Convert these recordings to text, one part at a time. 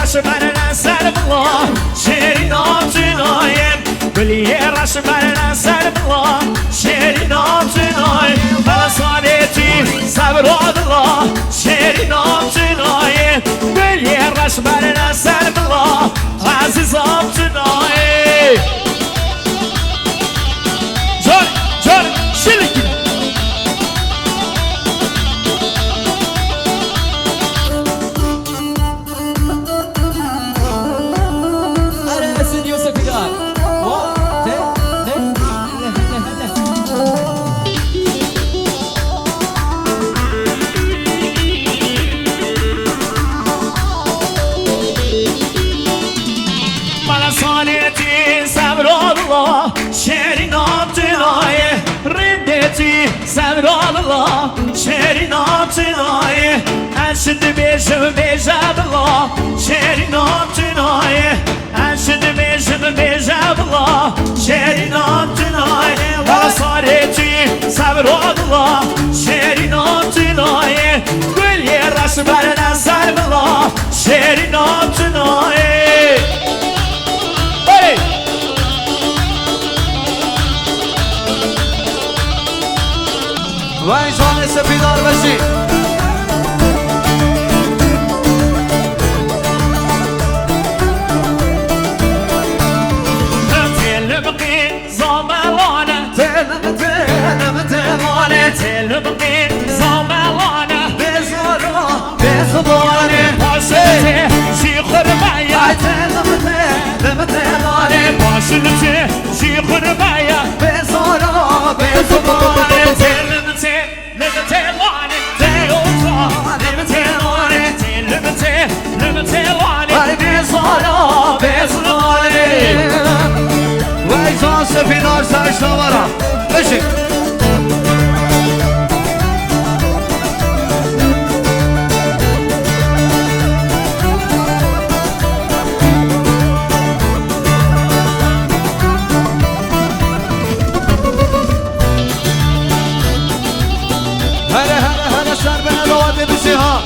راش برنا سر بلا شیری نامتنایم گلی راش برنا سر بلا شیری نامتنایم بلا سانتی صبر الله شیری نامتنایم گلی راش برنا سر بلا عزیز نامتنایم جان شلکی شیرین آبتنای ردتی صبر الله شیرین آبتنای اشد بیشم بیشم الله شیرین آبتنای اشد بیشم بیشم الله شیرین آبتنای واسارتی صبر الله شیرین آبتنای گلی راش برنا سر الله شیرین آبتنای وای جان سپیدار باشی تلبقي زملانة تلبقي زملانة بزبانه باشلتي شيخر معايا باشلتي شيخر معايا بزبانه وای جان سپیدار سرش نوارم بشی هلا سر به نواده بشی ها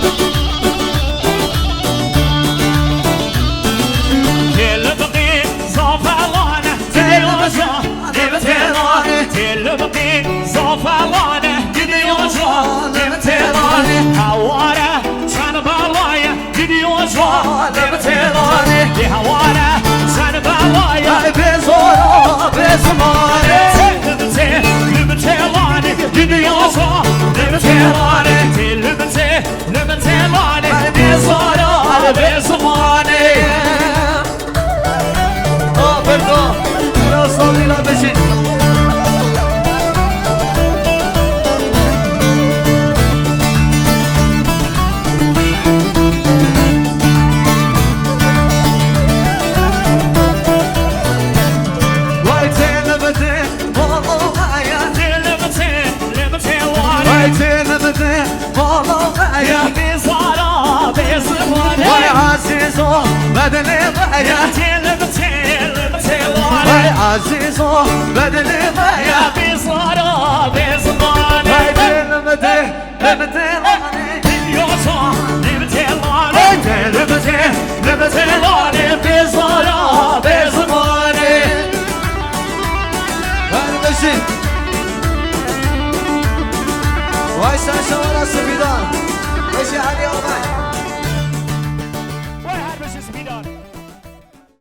تلبقي زفلانة جديوجا لبتلاني هوارة شان بالايا جديوجا لبتلاني دي هوارة شان بالايا بزورا بزمانه لبتلاني جديوجا لبتلاني لبتلاني بزورا بزمانه پردو را سالیلا بشید وای تلبته مالو غایا وای تلبته مالو غایا بزارا بزمانه وای عزیزو بدن غایا وای عزیزو بدن غایا بزارا بزمانه وای تلبته لبتلانه يوصل لبتلاني لبتلاني بزارا بزمانه بشید وای سر شما را سپیدار بشی علی آقای